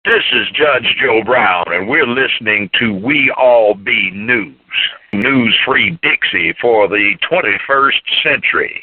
This is Judge Joe Brown, and we're listening to We All Be News. News-free Dixie for the 21st century.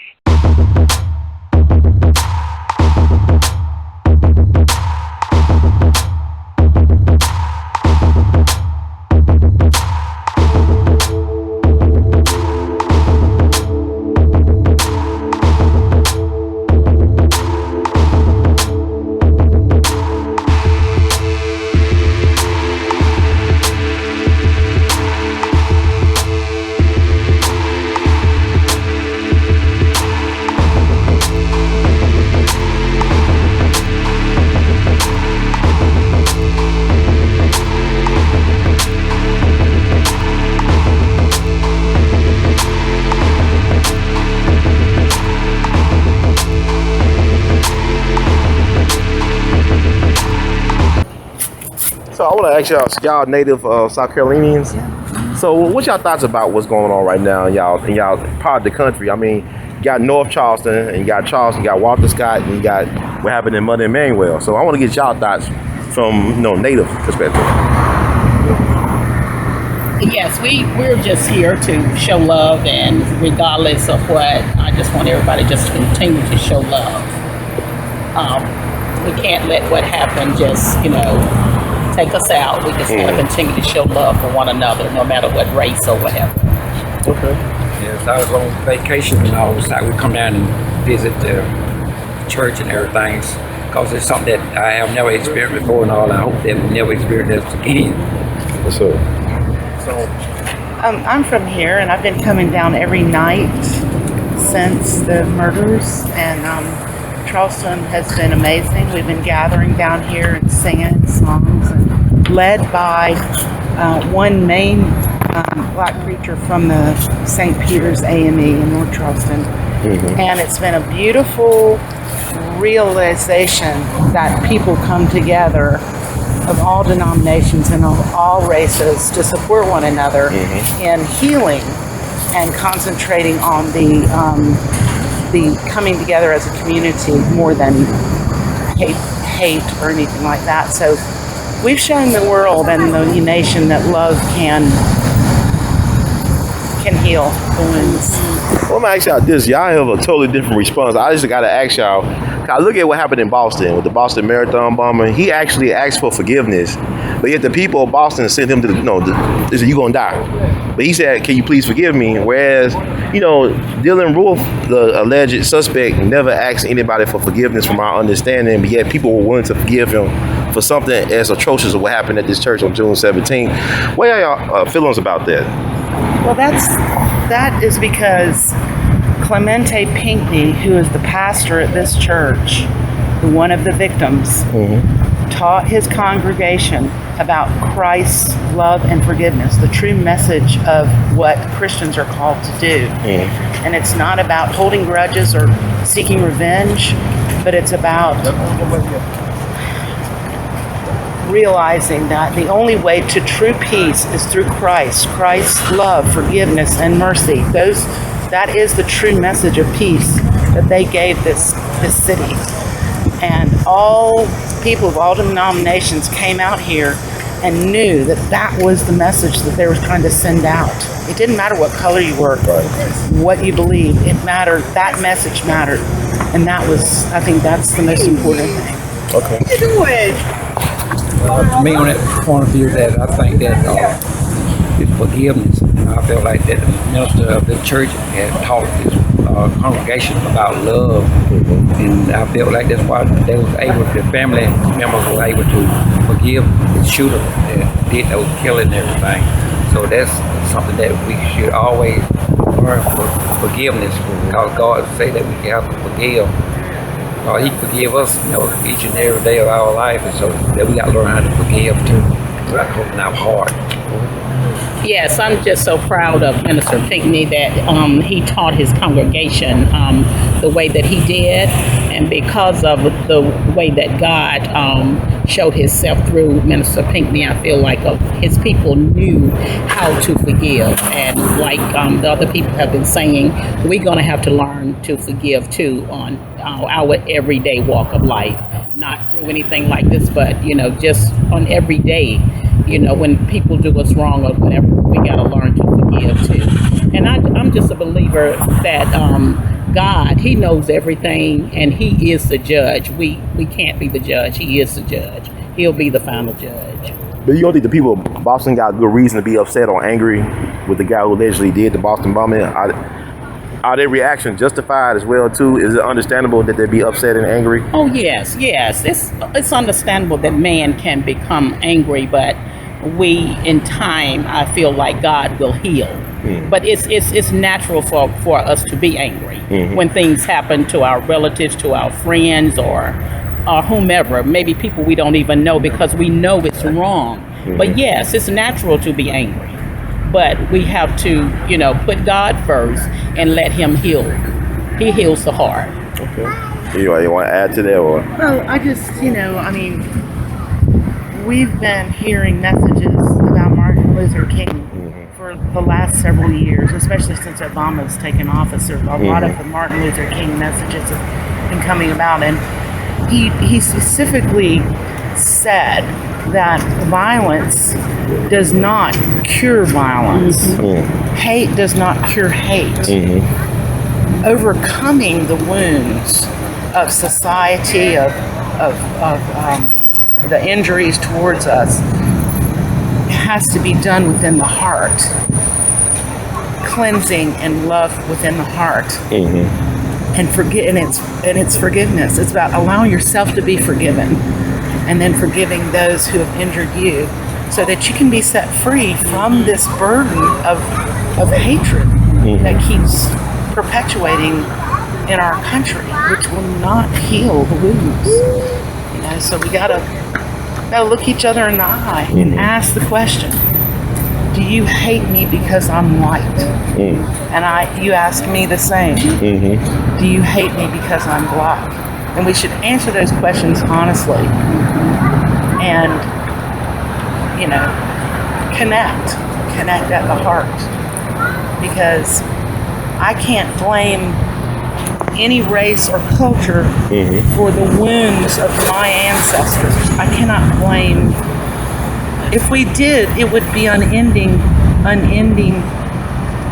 So I want to ask y'all, so y'all native South Carolinians. Yeah. So what's y'all thoughts about what's going on right now in y'all part of the country? I mean, you got North Charleston, and you got Charleston, you got Walter Scott, and you got what happened in Mother Emanuel. So I want to get y'all thoughts from native perspective. Yes, we're just here to show love, and regardless of what, I just want everybody just to continue to show love. We can't let what happened just, take us out. We just want to continue to show love for one another, no matter what race or whatever. Okay. Yes, I was on vacation and all this time. We come down and visit the church and everything, because it's something that I have never experienced before and all. I hope that we never experience this again. Yes, sir. I'm from here, and I've been coming down every night since the murders, and Charleston has been amazing. We've been gathering down here and singing songs, and led by one main black preacher from the St. Peter's AME in North Charleston. Mm-hmm. And it's been a beautiful realization that people come together of all denominations and of all races to support one another in healing and concentrating on the coming together as a community more than hate or anything like that. So we've shown the world and the nation that love can heal the wounds. Well, I'm gonna ask y'all this. Y'all have a totally different response. I just gotta ask y'all. I look at what happened in Boston with the Boston Marathon bomber. He actually asked for forgiveness, but yet the people of Boston sent him to they said, "You gonna die." But he said, "Can you please forgive me?" Whereas, Dylann Wolf, the alleged suspect, never asked anybody for forgiveness, from our understanding. But yet people were willing to forgive him for something as atrocious as what happened at this church on June 17th. What are y'all feelings about that? Well, that is because Clemente Pinckney, who is the pastor at this church, one of the victims, taught his congregation about Christ's love and forgiveness, the true message of what Christians are called to do. And it's not about holding grudges or seeking revenge, but it's about realizing that the only way to true peace is through Christ's love, forgiveness, and mercy. That is the true message of peace that they gave this city. And all people of all denominations came out here and knew that was the message that they were trying to send out. It didn't matter what color you were, what you believed. It mattered. That message mattered. And I think that's the most important thing. Okay. What are you doing? To me, on that point of view, that I think that it's forgiveness. I feel like that the minister of the church had taught his congregation about love, and I feel like that's why the family members were able to forgive the shooter that did those killing and everything. So that's something that we should always learn for forgiveness, because God say that we have to forgive. He forgive us, each and every day of our life, and so that we got to learn how to forgive too, like open our heart. Yes, I'm just so proud of Minister Pinckney that he taught his congregation the way that he did, and because of the way that God showed himself through Minister Pinckney, I feel like his people knew how to forgive. And like the other people have been saying, we're going to have to learn to forgive too on our everyday walk of life. not through anything like this, but just on every day, when people do us wrong or whatever, we got to learn to forgive too. And I'm just a believer that God, He knows everything, and He is the judge. We can't be the judge. He is the judge. He'll be the final judge. But you don't think the people of Boston got good reason to be upset or angry with the guy who allegedly did the Boston bombing? Are their reactions justified as well too? Is it understandable that they be upset and angry? Oh yes. It's understandable that man can become angry, but we, in time, I feel like God will heal. But it's natural for us to be angry when things happen to our relatives, to our friends, or whomever, maybe people we don't even know, because we know it's wrong. But yes, it's natural to be angry. But we have to, put God first and let Him heal. He heals the heart. Okay. You want to add to that? Or? Well, I just, we've been hearing messages about Martin Luther King for the last several years, especially since Obama's taken office. A lot of the Martin Luther King messages have been coming about, and he specifically said that violence does not cure violence. Hate does not cure hate. Overcoming the wounds of society, of the injuries towards us, has to be done within the heart. Cleansing and love within the heart. And it's forgiveness. It's about allowing yourself to be forgiven, and then forgiving those who have injured you, so that you can be set free from this burden of hatred that keeps perpetuating in our country, which will not heal the wounds. So we gotta look each other in the eye and ask the question: do you hate me because I'm white? And you ask me the same. Do you hate me because I'm black? And we should answer those questions honestly. And, connect at the heart. Because I can't blame any race or culture for the wounds of my ancestors. I cannot blame. If we did, it would be unending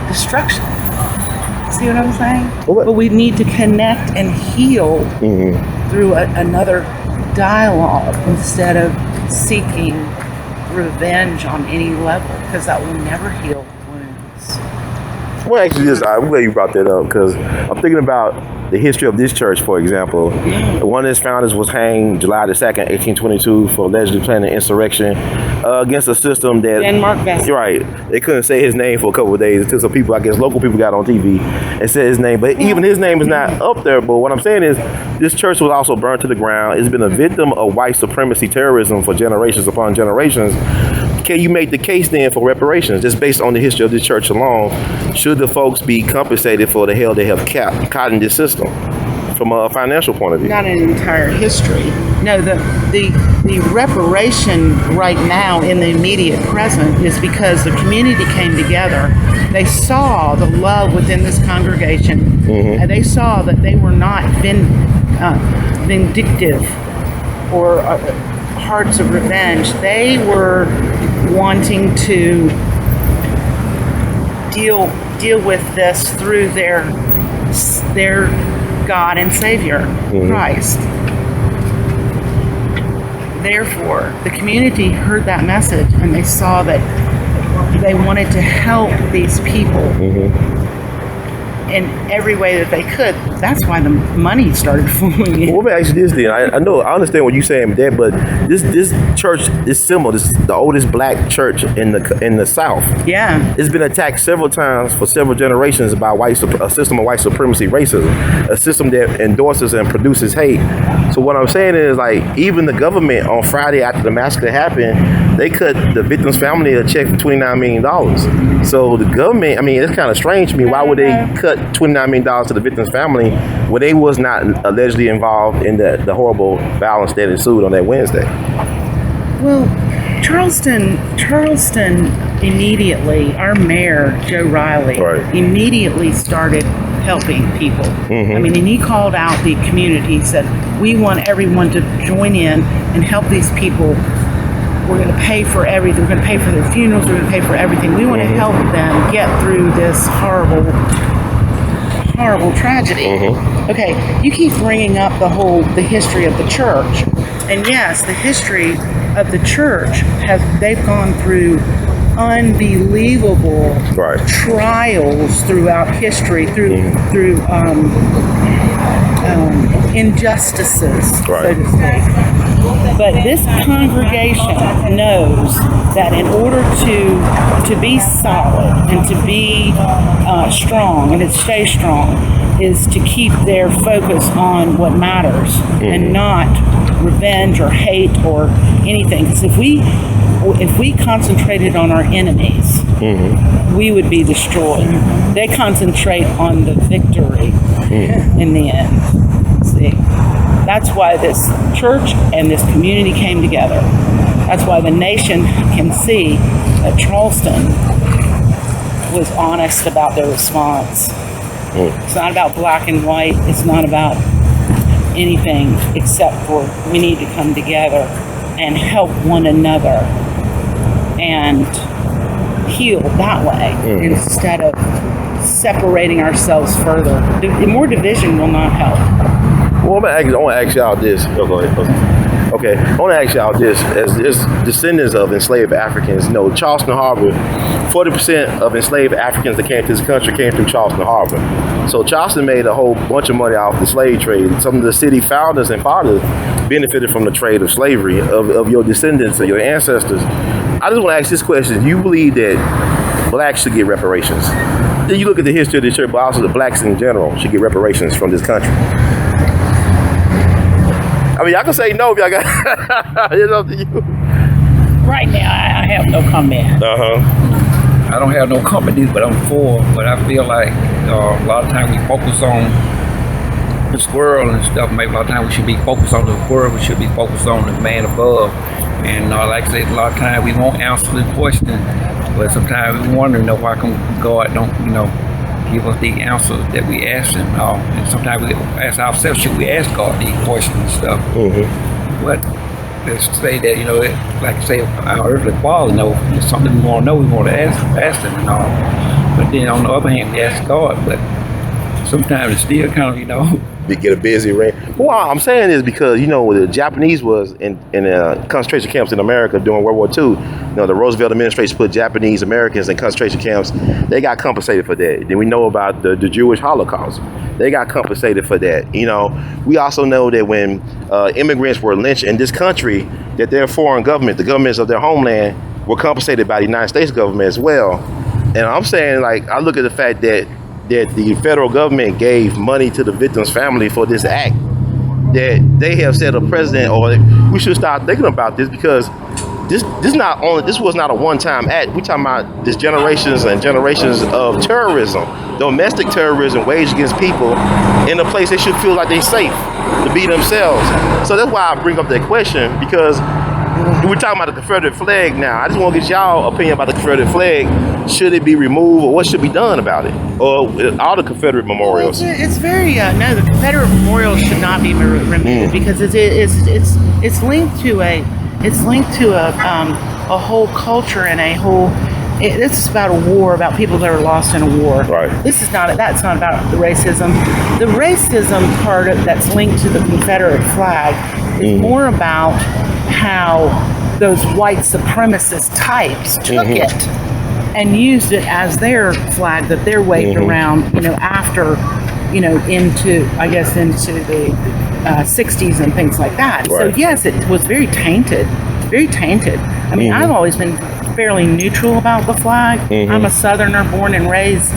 destruction. See what I'm saying? But we need to connect and heal through another dialogue, instead of seeking revenge on any level, because that will never heal wounds. Well, actually, I'm glad you brought that up, because I'm thinking about the history of this church, for example. One of its founders was hanged July the 2nd, 1822, for allegedly planning an insurrection against a system that... Denmark Vesey. Right. They couldn't say his name for a couple of days until some people, I guess local people, got on TV and said his name. But even his name is not up there. But what I'm saying is, this church was also burned to the ground. It's been a victim of white supremacy terrorism for generations upon generations. Can you make the case then for reparations, just based on the history of this church alone? Should the folks be compensated for the hell they have caught in this system from a financial point of view? Not an entire history. No, the reparation right now in the immediate present is because the community came together. They saw the love within this congregation, and they saw that they were not vindictive or hearts of revenge. They were wanting to deal with this through their God and Savior, Christ. Therefore, the community heard that message, and they saw that they wanted to help these people in every way that they could. That's why the money started flowing in. Well, let me ask you this then. I understand what you're saying, Dad, but this church is similar. This is the oldest black church in the South. Yeah. It's been attacked several times for several generations by a system of white supremacy racism, a system that endorses and produces hate. So what I'm saying is, like, even the government on Friday after the massacre happened, they cut the victim's family a check for $29 million. So the government, I mean, it's kind of strange to me. Why would they cut $29 million to the victim's family when they was not allegedly involved in the horrible violence that ensued on that Wednesday? Well, Charleston immediately, our mayor, Joe Riley, immediately started helping people. I mean, and he called out the community. He said, we want everyone to join in and help these people. We're going to pay for everything. We're going to pay for their funerals. We're going to pay for everything. We want to help them get through this horrible tragedy. Okay, you keep bringing up the history of the church. And yes, the history of the church they've gone through unbelievable trials throughout history, through injustices, so to speak. But this congregation knows that in order to be solid and to be strong and to stay strong is to keep their focus on what matters and not revenge or hate or anything. Because if we concentrated on our enemies, we would be destroyed. They concentrate on the victory in the end. See, that's why this church and this community came together. That's why the nation can see that Charleston was honest about their response. It's not about black and white. It's not about anything except for we need to come together and help one another and heal that way instead of separating ourselves further. More division will not help. Well, I want to ask y'all this. Oh, go ahead. Okay, I want to ask y'all this. As descendants of enslaved Africans, Charleston Harbor, 40% of enslaved Africans that came to this country came through Charleston Harbor. So Charleston made a whole bunch of money off the slave trade. Some of the city founders and fathers benefited from the trade of slavery, of your descendants and your ancestors. I just want to ask this question. Do you believe that blacks should get reparations? Then you look at the history of the church, but also the blacks in general should get reparations from this country. I mean, y'all can say no if y'all got it's up to you. Right now, I have no comment. I don't have no comment, but I'm for. But I feel like a lot of times we focus on this world and stuff. Maybe a lot of times we should be focused on the world. We should be focused on the man above. And like I said, a lot of times we won't answer the question, but sometimes we wonder, why come God don't, give us the answers that we ask him. And sometimes we ask ourselves, should we ask God these questions and stuff? But let's say that, like I say, our earthly father it's something we want to know, we want to ask him and all. But then on the other hand, we ask God, but sometimes it's still kind of, We get a busy ring. Well, I'm saying this because, the Japanese was in concentration camps in America during World War II. The Roosevelt administration put Japanese Americans in concentration camps. They got compensated for that. Then we know about the Jewish Holocaust. They got compensated for that. We also know that when immigrants were lynched in this country, that their foreign government, the governments of their homeland, were compensated by the United States government as well. And I'm saying, I look at the fact that the federal government gave money to the victim's family for this act, that they have set a precedent, or we should start thinking about this, because this was not a one-time act. We're talking about this generations and generations of terrorism, domestic terrorism waged against people in a place they should feel like they're safe to be themselves. So that's why I bring up that question, because we're talking about the Confederate flag now. I just want to get y'all opinion about the Confederate flag. Should it be removed, or what should be done about it? Or all the Confederate memorials? Well, it's very no. The Confederate memorials should not be removed because it's linked to a whole culture and a whole. This is about a war, about people that are lost in a war. Right. That's not about the racism. The racism part that's linked to the Confederate flag is more about how those white supremacist types took it and used it as their flag that they're waved around, after, into the 60s and things like that. Right. So yes, it was very tainted. I mean, I've always been fairly neutral about the flag. I'm a Southerner, born and raised,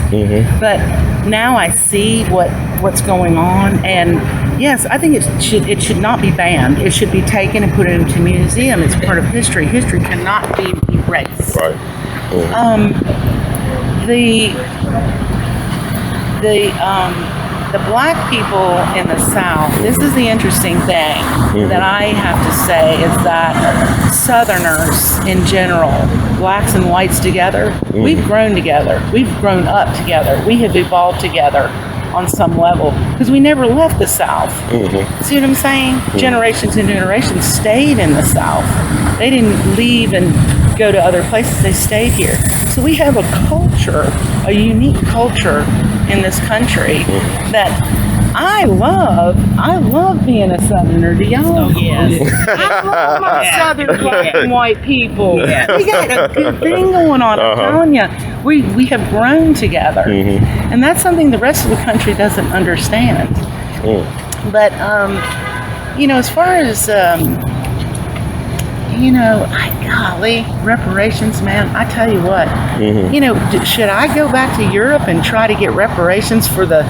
but now I see what's going on, and yes, I think it should not be banned. It should be taken and put into a museum. It's part of history. History cannot be erased. Right. The black people in the South, this is the interesting thing that I have to say, is that Southerners in general, blacks and whites together, we've grown together. We've grown up together. We have evolved together. on some level because we never left the South. See what I'm saying? Generations and generations stayed in the South. They didn't leave and go to other places. They stayed here. So we have a culture, a unique culture in this country that I love being a Southerner. Do y'all? Oh, yes. I love my Southern black and white people. We got a good thing going on. I'm telling you, we have grown together, and that's something the rest of the country doesn't understand. But as far as golly, reparations, man. I tell you what, should I go back to Europe and try to get reparations for the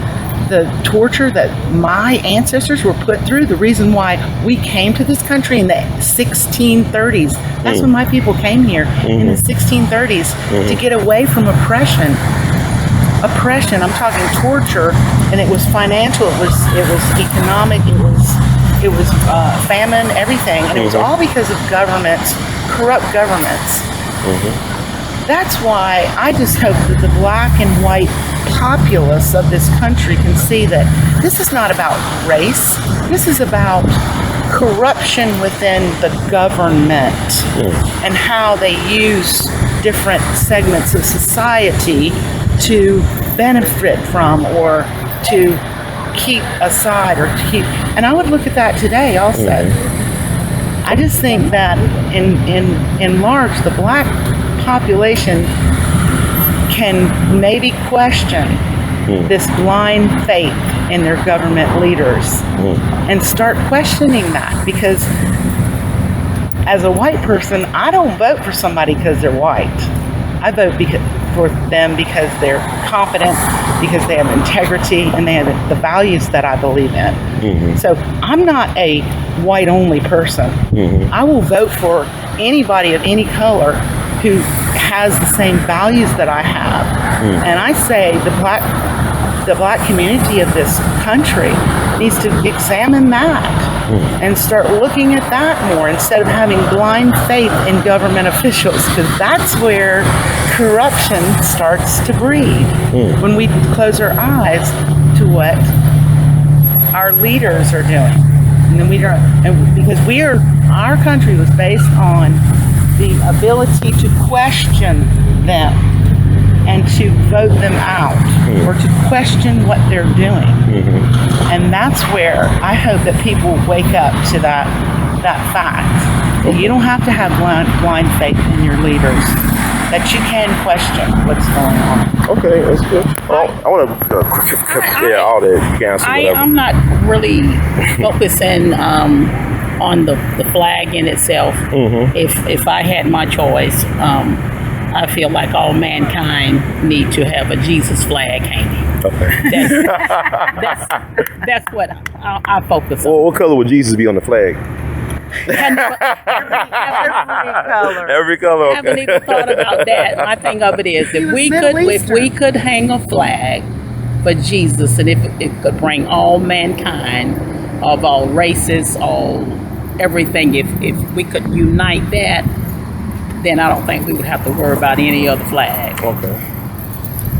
torture that my ancestors were put through? The reason why we came to this country in the 1630s. That's when my people came here in the 1630s to get away from oppression. I'm talking torture, and it was financial. It was economic. It was famine, everything, and it was all because of governments, corrupt governments. That's why I just hope that the black and white populace of this country can see that this is not about race. This is about corruption within the government and how they use different segments of society to benefit from or to keep aside or to keep. And I would look at that today also. I just think that in large, the black population can maybe question this blind faith in their government leaders and start questioning that, because as a white person, I don't vote for somebody because they're white. I vote for them because they're competent, because they have integrity, and they have the values that I believe in. So I'm not a white-only person. I will vote for anybody of any color who has the same values that I have. And I say the black community of this country needs to examine that and start looking at that more instead of having blind faith in government officials, because that's where corruption starts to breed, when we close our eyes to what our leaders are doing. And then because our country was based on the ability to question them and to vote them out or to question what they're doing. And that's where I hope that people wake up to that fact. That you don't have to have blind faith in your leaders, that you can question what's going on. Okay, that's good. Well, I want to all that. You can answer whatever. I'm not really focusing on the flag in itself. If I had my choice, I feel like all mankind need to have a Jesus flag hanging. Okay. That's what I focus on. Well, what color would Jesus be on the flag? Every color. Okay. I haven't even thought about that. My thing of it is, if we could hang a flag for Jesus, and if it could bring all mankind of all races, all everything, if we could unite that, then I don't think we would have to worry about any other flag. Okay.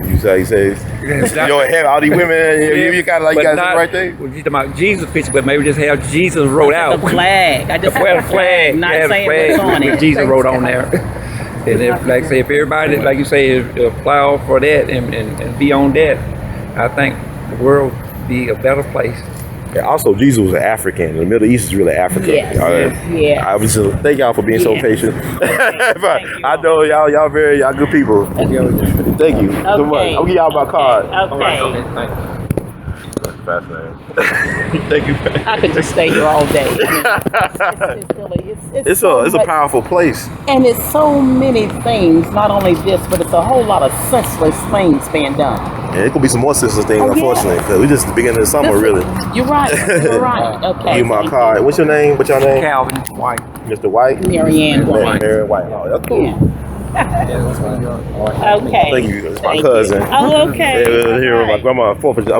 You say you don't have all these women, you got like the right thing? We're just about Jesus picture, but maybe just have Jesus wrote out. The flag. I just have the flag. Not saying what's on it. Jesus wrote on there. And if, like say, if everybody, like you say, apply for that and be on that, I think the world would be a better place. Yeah, also, Jesus was an African. The Middle East is really Africa. Yes. I was just thank y'all for being so patient. I know y'all good people. Thank you. So much. I'll give y'all my card. Okay. That's fascinating. Thank you. I could just stay here all day. It's a powerful place. And it's so many things. Not only this, but it's a whole lot of senseless things being done. Yeah, it could be some more senseless things, unfortunately, because we just the beginning of the summer, really. You're right. Okay. Give my card. What's your name? Calvin White. Mr. White? Marianne White. Marianne White. Oh, that's cool. Okay. Thank you. It's my cousin. Oh, okay. Here with my grandma, 4th birthday.